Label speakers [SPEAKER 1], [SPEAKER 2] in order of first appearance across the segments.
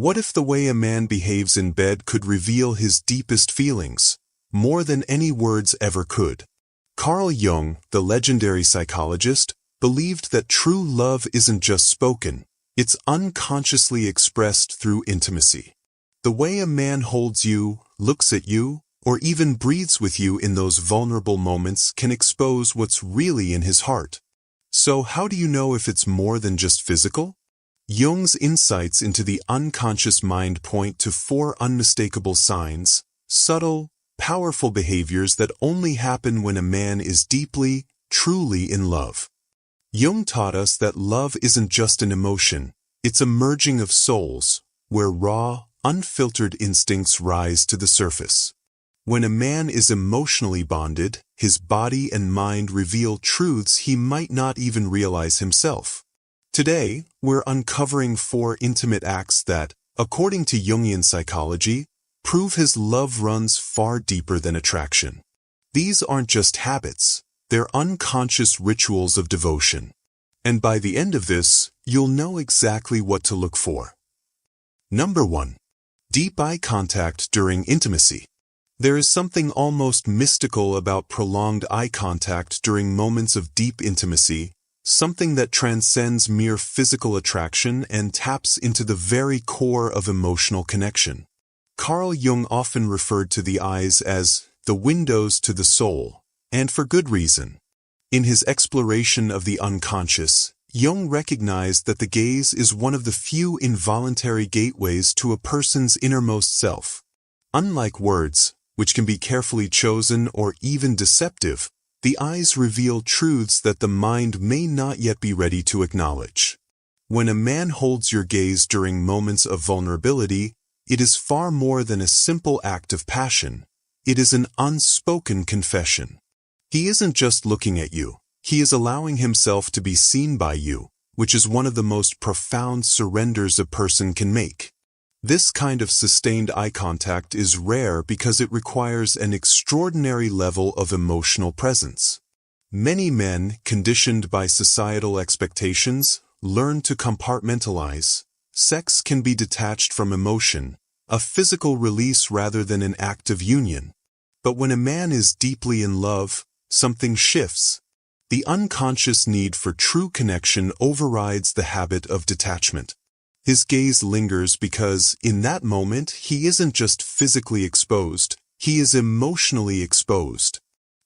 [SPEAKER 1] What if the way a man behaves in bed could reveal his deepest feelings, more than any words ever could? Carl Jung, the legendary psychologist, believed that true love isn't just spoken, it's unconsciously expressed through intimacy. The way a man holds you, looks at you, or even breathes with you in those vulnerable moments can expose what's really in his heart. So how do you know if it's more than just physical? Jung's insights into the unconscious mind point to 4 unmistakable signs, subtle, powerful behaviors that only happen when a man is deeply, truly in love. Jung taught us that love isn't just an emotion, it's a merging of souls, where raw, unfiltered instincts rise to the surface. When a man is emotionally bonded, his body and mind reveal truths he might not even realize himself. Today, we're uncovering 4 intimate acts that, according to Jungian psychology, prove his love runs far deeper than attraction. These aren't just habits, they're unconscious rituals of devotion. And by the end of this, you'll know exactly what to look for. Number 1. Deep eye contact during intimacy. There is something almost mystical about prolonged eye contact during moments of deep intimacy, something that transcends mere physical attraction and taps into the very core of emotional connection. Carl Jung often referred to the eyes as the windows to the soul, and for good reason. In his exploration of the unconscious, Jung recognized that the gaze is one of the few involuntary gateways to a person's innermost self. Unlike words, which can be carefully chosen or even deceptive, the eyes reveal truths that the mind may not yet be ready to acknowledge. When a man holds your gaze during moments of vulnerability, it is far more than a simple act of passion. It is an unspoken confession. He isn't just looking at you, he is allowing himself to be seen by you, which is one of the most profound surrenders a person can make. This kind of sustained eye contact is rare because it requires an extraordinary level of emotional presence. Many men, conditioned by societal expectations, learn to compartmentalize. Sex can be detached from emotion, a physical release rather than an act of union. But when a man is deeply in love, something shifts. The unconscious need for true connection overrides the habit of detachment. His gaze lingers because, in that moment, he isn't just physically exposed, he is emotionally exposed.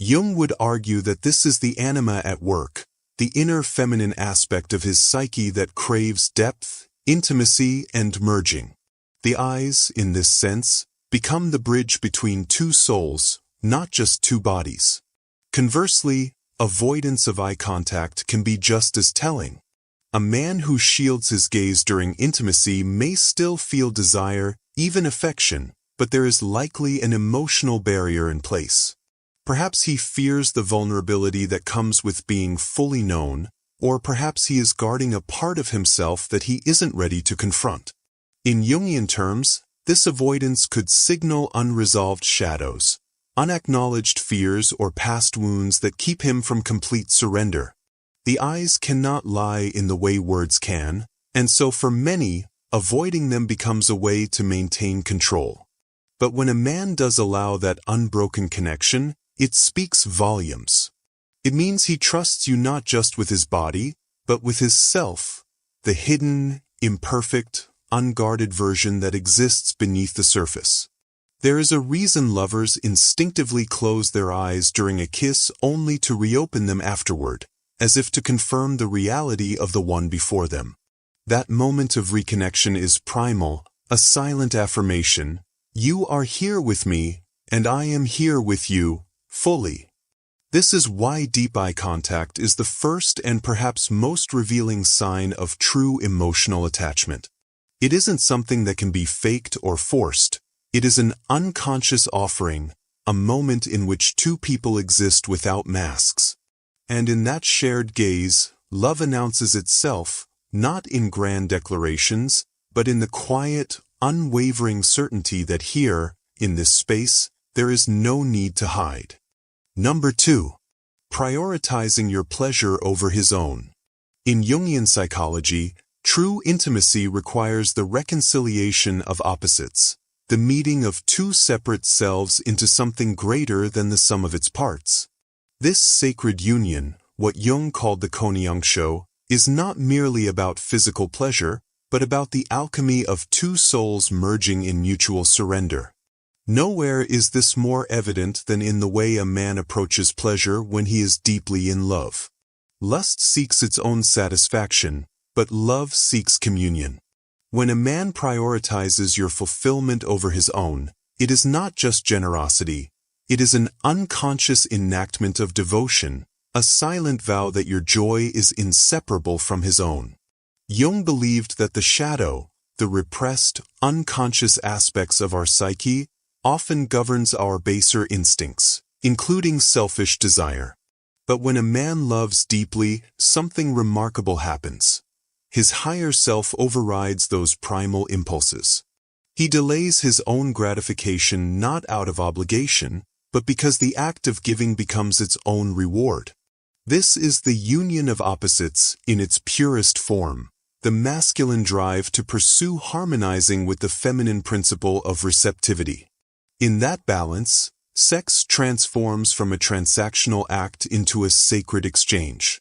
[SPEAKER 1] Jung would argue that this is the anima at work, the inner feminine aspect of his psyche that craves depth, intimacy, and merging. The eyes, in this sense, become the bridge between 2 souls, not just 2 bodies. Conversely, avoidance of eye contact can be just as telling. A man who shields his gaze during intimacy may still feel desire, even affection, but there is likely an emotional barrier in place. Perhaps he fears the vulnerability that comes with being fully known, or perhaps he is guarding a part of himself that he isn't ready to confront. In Jungian terms, this avoidance could signal unresolved shadows, unacknowledged fears or past wounds that keep him from complete surrender. The eyes cannot lie in the way words can, and so for many, avoiding them becomes a way to maintain control. But when a man does allow that unbroken connection, it speaks volumes. It means he trusts you not just with his body, but with his self, the hidden, imperfect, unguarded version that exists beneath the surface. There is a reason lovers instinctively close their eyes during a kiss only to reopen them afterward, as if to confirm the reality of the one before them. That moment of reconnection is primal, a silent affirmation. You are here with me, and I am here with you, fully. This is why deep eye contact is the first and perhaps most revealing sign of true emotional attachment. It isn't something that can be faked or forced. It is an unconscious offering, a moment in which 2 people exist without masks. And in that shared gaze, love announces itself, not in grand declarations, but in the quiet, unwavering certainty that here, in this space, there is no need to hide. Number 2. Prioritizing your pleasure over his own. In Jungian psychology, True intimacy requires the reconciliation of opposites, the meeting of two separate selves into something greater than the sum of its parts. This sacred union, what Jung called the Konjunktio, is not merely about physical pleasure, but about the alchemy of two souls merging in mutual surrender. Nowhere is this more evident than in the way a man approaches pleasure when he is deeply in love. Lust seeks its own satisfaction, but love seeks communion. When a man prioritizes your fulfillment over his own, it is not just generosity, it is an unconscious enactment of devotion, a silent vow that your joy is inseparable from his own. Jung believed that the shadow, the repressed, unconscious aspects of our psyche, often governs our baser instincts, including selfish desire. But when a man loves deeply, something remarkable happens. His higher self overrides those primal impulses. He delays his own gratification not out of obligation, but because the act of giving becomes its own reward. This is the union of opposites in its purest form, the masculine drive to pursue harmonizing with the feminine principle of receptivity. In that balance, sex transforms from a transactional act into a sacred exchange.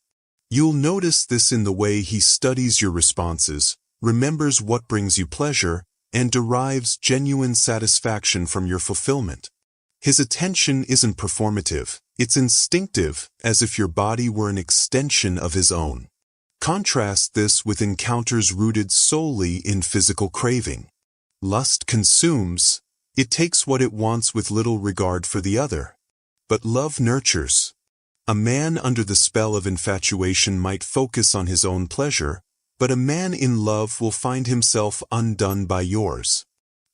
[SPEAKER 1] You'll notice this in the way he studies your responses, remembers what brings you pleasure, and derives genuine satisfaction from your fulfillment. His attention isn't performative, it's instinctive, as if your body were an extension of his own. Contrast this with encounters rooted solely in physical craving. Lust consumes, it takes what it wants with little regard for the other. But love nurtures. A man under the spell of infatuation might focus on his own pleasure, but a man in love will find himself undone by yours.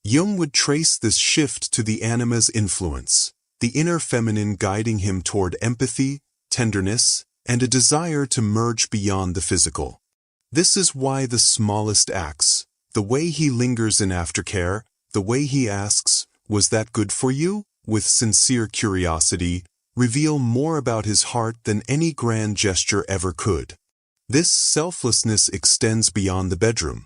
[SPEAKER 1] Jung would trace this shift to the anima's influence, the inner feminine guiding him toward empathy, tenderness, and a desire to merge beyond the physical. This is why the smallest acts, the way he lingers in aftercare, the way he asks, "Was that good for you?" with sincere curiosity, reveal more about his heart than any grand gesture ever could. This selflessness extends beyond the bedroom.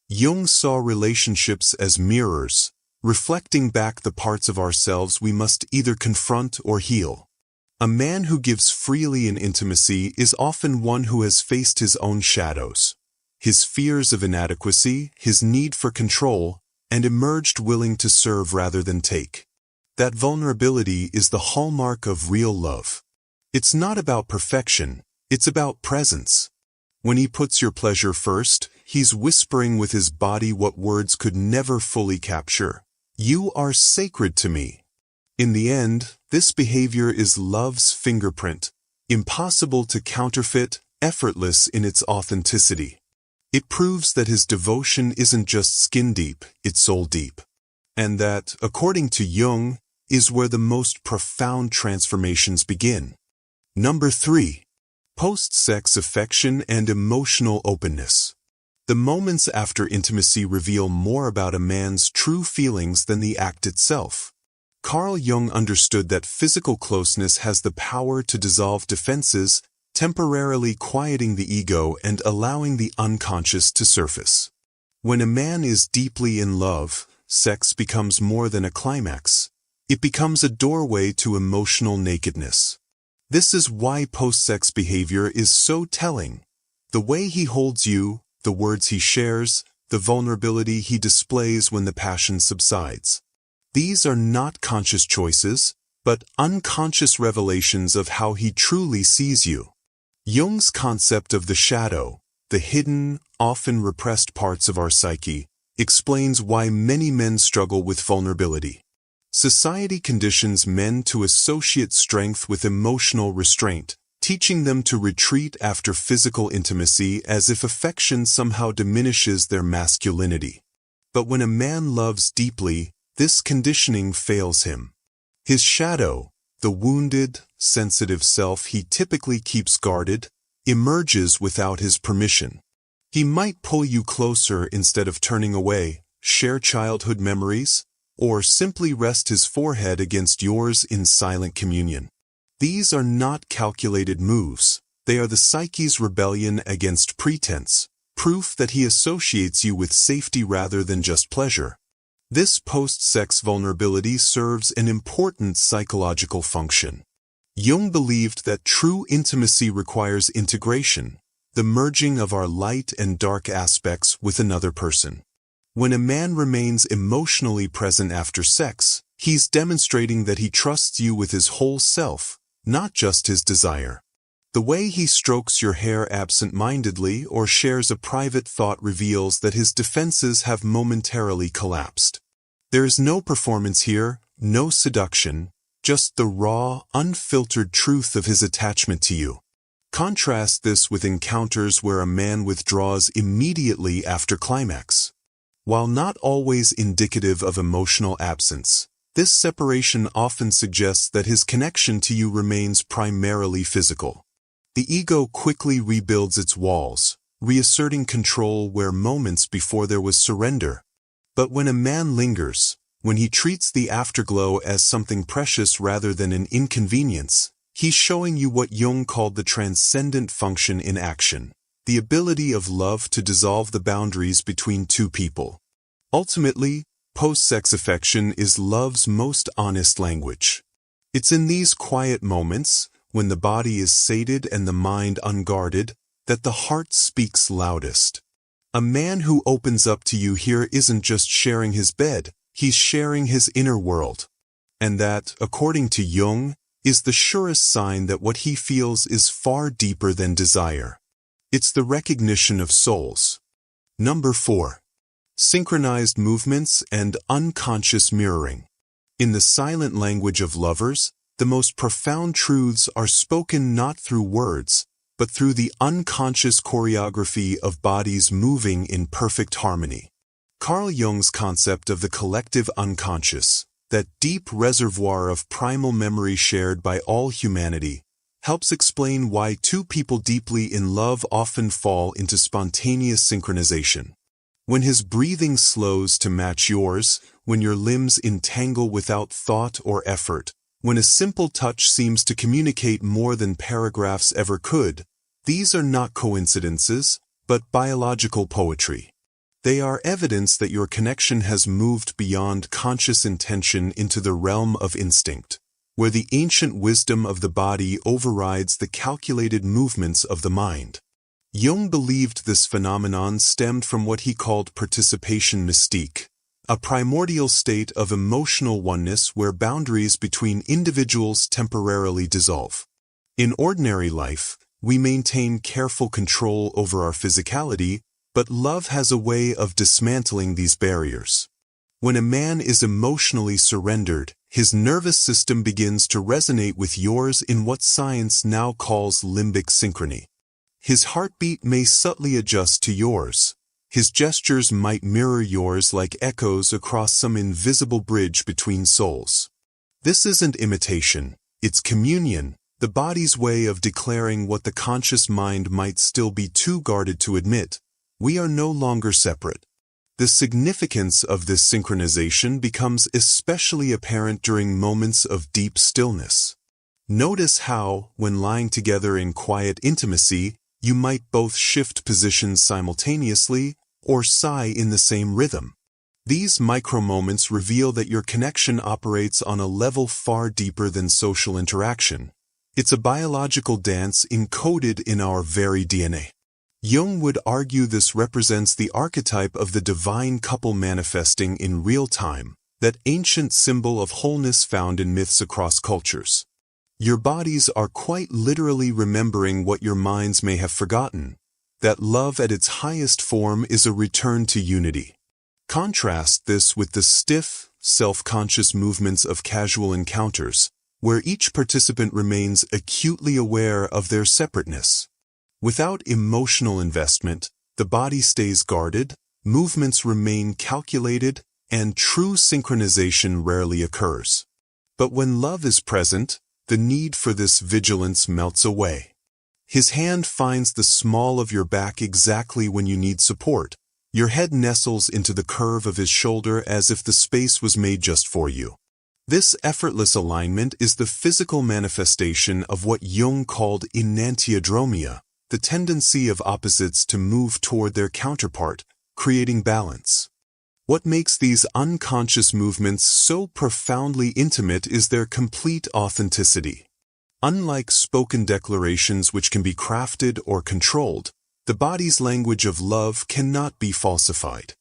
[SPEAKER 1] Jung saw relationships as mirrors, reflecting back the parts of ourselves we must either confront or heal. A man who gives freely in intimacy is often one who has faced his own shadows, his fears of inadequacy, his need for control, and emerged willing to serve rather than take. That vulnerability is the hallmark of real love. It's not about perfection, it's about presence. When he puts your pleasure first, he's whispering with his body what words could never fully capture. You are sacred to me. In the end, this behavior is love's fingerprint, impossible to counterfeit, effortless in its authenticity. It proves that his devotion isn't just skin deep, it's soul deep. And that, according to Jung, is where the most profound transformations begin. Number 3. Post-sex affection and emotional openness. The moments after intimacy reveal more about a man's true feelings than the act itself. Carl Jung understood that physical closeness has the power to dissolve defenses, temporarily quieting the ego and allowing the unconscious to surface. When a man is deeply in love, sex becomes more than a climax. It becomes a doorway to emotional nakedness. This is why post-sex behavior is so telling. The way he holds you, the words he shares, the vulnerability he displays when the passion subsides. These are not conscious choices, but unconscious revelations of how he truly sees you. Jung's concept of the shadow, the hidden, often repressed parts of our psyche, explains why many men struggle with vulnerability. Society conditions men to associate strength with emotional restraint, teaching them to retreat after physical intimacy as if affection somehow diminishes their masculinity. But when a man loves deeply, this conditioning fails him. His shadow, the wounded, sensitive self he typically keeps guarded, emerges without his permission. He might pull you closer instead of turning away, share childhood memories, or simply rest his forehead against yours in silent communion. These are not calculated moves, they are the psyche's rebellion against pretense, proof that he associates you with safety rather than just pleasure. This post-sex vulnerability serves an important psychological function. Jung believed that true intimacy requires integration, the merging of our light and dark aspects with another person. When a man remains emotionally present after sex, he's demonstrating that he trusts you with his whole self, not just his desire. The way he strokes your hair absent-mindedly or shares a private thought reveals that his defenses have momentarily collapsed. There is no performance here, no seduction, just the raw, unfiltered truth of his attachment to you. Contrast this with encounters where a man withdraws immediately after climax. While not always indicative of emotional absence, this separation often suggests that his connection to you remains primarily physical. The ego quickly rebuilds its walls, reasserting control where moments before there was surrender. But when a man lingers, when he treats the afterglow as something precious rather than an inconvenience, he's showing you what Jung called the transcendent function in action, the ability of love to dissolve the boundaries between two people. Ultimately, post-sex affection is love's most honest language. It's in these quiet moments, when the body is sated and the mind unguarded, that the heart speaks loudest. A man who opens up to you here isn't just sharing his bed, he's sharing his inner world. And that, according to Jung, is the surest sign that what he feels is far deeper than desire. It's the recognition of souls. Number 4. Synchronized movements and unconscious mirroring. In the silent language of lovers, the most profound truths are spoken not through words, but through the unconscious choreography of bodies moving in perfect harmony. Carl Jung's concept of the collective unconscious, that deep reservoir of primal memory shared by all humanity, helps explain why two people deeply in love often fall into spontaneous synchronization. When his breathing slows to match yours, when your limbs entangle without thought or effort, when a simple touch seems to communicate more than paragraphs ever could, these are not coincidences, but biological poetry. They are evidence that your connection has moved beyond conscious intention into the realm of instinct, where the ancient wisdom of the body overrides the calculated movements of the mind. Jung believed this phenomenon stemmed from what he called participation mystique, a primordial state of emotional oneness where boundaries between individuals temporarily dissolve. In ordinary life, we maintain careful control over our physicality, but love has a way of dismantling these barriers. When a man is emotionally surrendered, his nervous system begins to resonate with yours in what science now calls limbic synchrony. His heartbeat may subtly adjust to yours. His gestures might mirror yours like echoes across some invisible bridge between souls. This isn't imitation, it's communion, the body's way of declaring what the conscious mind might still be too guarded to admit. We are no longer separate. The significance of this synchronization becomes especially apparent during moments of deep stillness. Notice how, when lying together in quiet intimacy, you might both shift positions simultaneously or sigh in the same rhythm. These micro-moments reveal that your connection operates on a level far deeper than social interaction. It's a biological dance encoded in our very DNA. Jung would argue this represents the archetype of the divine couple manifesting in real time, that ancient symbol of wholeness found in myths across cultures. Your bodies are quite literally remembering what your minds may have forgotten, that love at its highest form is a return to unity. Contrast this with the stiff, self-conscious movements of casual encounters, where each participant remains acutely aware of their separateness. Without emotional investment, the body stays guarded, movements remain calculated, and true synchronization rarely occurs. But when love is present, the need for this vigilance melts away. His hand finds the small of your back exactly when you need support. Your head nestles into the curve of his shoulder as if the space was made just for you. This effortless alignment is the physical manifestation of what Jung called enantiodromia, the tendency of opposites to move toward their counterpart, creating balance. What makes these unconscious movements so profoundly intimate is their complete authenticity. Unlike spoken declarations which can be crafted or controlled, the body's language of love cannot be falsified.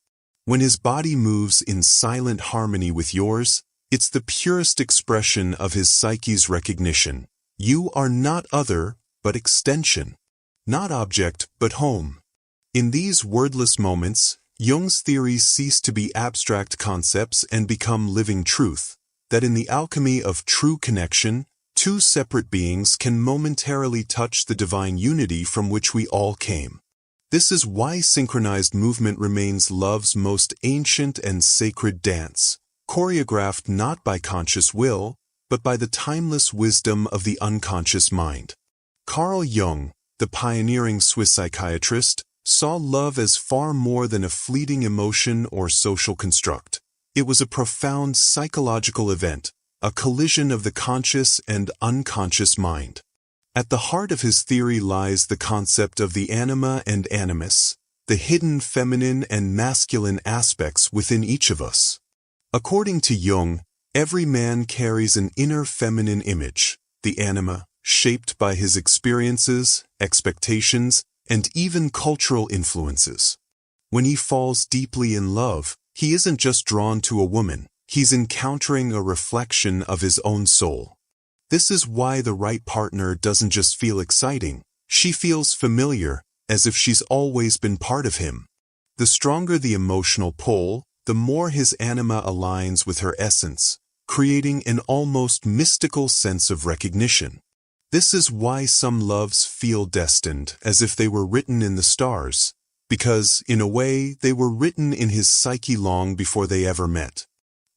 [SPEAKER 1] When his body moves in silent harmony with yours, it's the purest expression of his psyche's recognition. You are not other, but extension. Not object, but home. In these wordless moments, Jung's theories cease to be abstract concepts and become living truth, that in the alchemy of true connection, two separate beings can momentarily touch the divine unity from which we all came. This is why synchronized movement remains love's most ancient and sacred dance, choreographed not by conscious will, but by the timeless wisdom of the unconscious mind. Carl Jung, the pioneering Swiss psychiatrist, saw love as far more than a fleeting emotion or social construct. It was a profound psychological event, a collision of the conscious and unconscious mind. At the heart of his theory lies the concept of the anima and animus, the hidden feminine and masculine aspects within each of us. According to Jung, every man carries an inner feminine image, the anima, shaped by his experiences, expectations, and even cultural influences. When he falls deeply in love, he isn't just drawn to a woman, he's encountering a reflection of his own soul. This is why the right partner doesn't just feel exciting, she feels familiar, as if she's always been part of him. The stronger the emotional pull, the more his anima aligns with her essence, creating an almost mystical sense of recognition. This is why some loves feel destined, as if they were written in the stars, because, in a way, they were written in his psyche long before they ever met.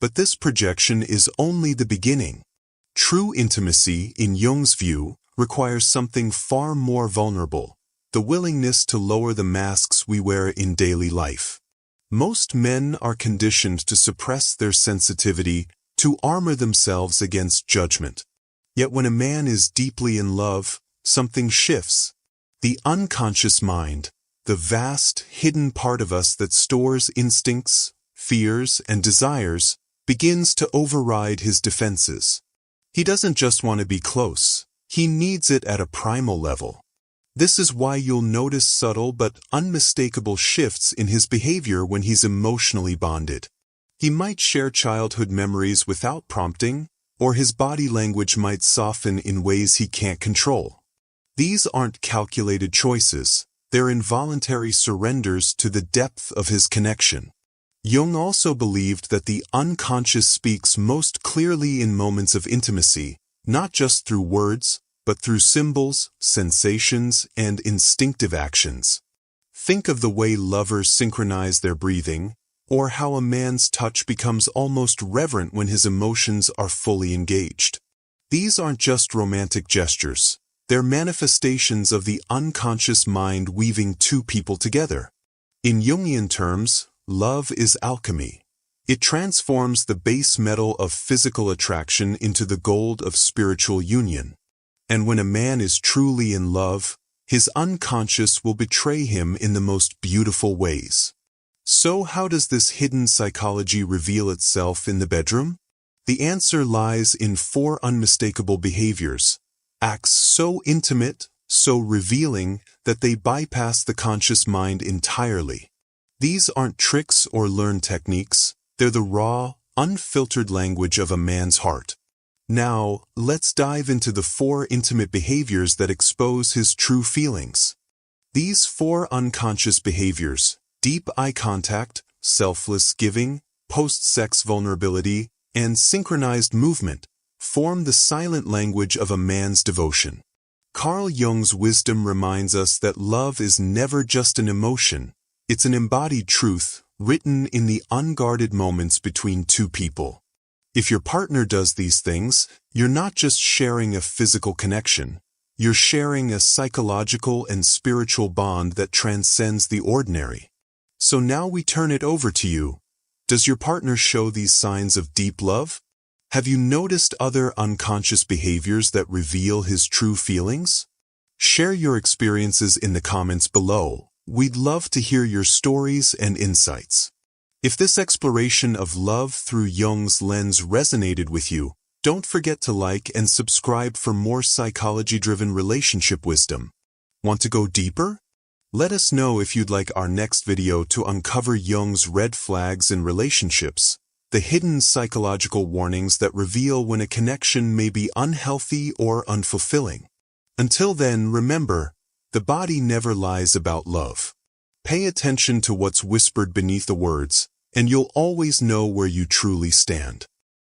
[SPEAKER 1] But this projection is only the beginning. True intimacy, in Jung's view, requires something far more vulnerable, the willingness to lower the masks we wear in daily life. Most men are conditioned to suppress their sensitivity, to armor themselves against judgment. Yet when a man is deeply in love, something shifts. The unconscious mind, the vast, hidden part of us that stores instincts, fears, and desires, begins to override his defenses. He doesn't just want to be close, he needs it at a primal level. This is why you'll notice subtle but unmistakable shifts in his behavior when he's emotionally bonded. He might share childhood memories without prompting, or his body language might soften in ways he can't control. These aren't calculated choices, they're involuntary surrenders to the depth of his connection. Jung also believed that the unconscious speaks most clearly in moments of intimacy, not just through words, but through symbols, sensations, and instinctive actions. Think of the way lovers synchronize their breathing, or how a man's touch becomes almost reverent when his emotions are fully engaged. These aren't just romantic gestures, they're manifestations of the unconscious mind weaving two people together. In Jungian terms, love is alchemy. It transforms the base metal of physical attraction into the gold of spiritual union. And when a man is truly in love, his unconscious will betray him in the most beautiful ways. So how does this hidden psychology reveal itself in the bedroom? The answer lies in 4 unmistakable behaviors, acts so intimate, so revealing, that they bypass the conscious mind entirely. These aren't tricks or learned techniques, they're the raw, unfiltered language of a man's heart. Now, let's dive into the 4 intimate behaviors that expose his true feelings. These 4 unconscious behaviors, deep eye contact, selfless giving, post-sex vulnerability, and synchronized movement, form the silent language of a man's devotion. Carl Jung's wisdom reminds us that love is never just an emotion, it's an embodied truth, written in the unguarded moments between two people. If your partner does these things, you're not just sharing a physical connection, you're sharing a psychological and spiritual bond that transcends the ordinary. So now we turn it over to you. Does your partner show these signs of deep love? Have you noticed other unconscious behaviors that reveal his true feelings? Share your experiences in the comments below. We'd love to hear your stories and insights. If this exploration of love through Jung's lens resonated with you, don't forget to like and subscribe for more psychology-driven relationship wisdom. Want to go deeper? Let us know if you'd like our next video to uncover Jung's red flags in relationships, the hidden psychological warnings that reveal when a connection may be unhealthy or unfulfilling. Until then, remember, the body never lies about love. Pay attention to what's whispered beneath the words, and you'll always know where you truly stand.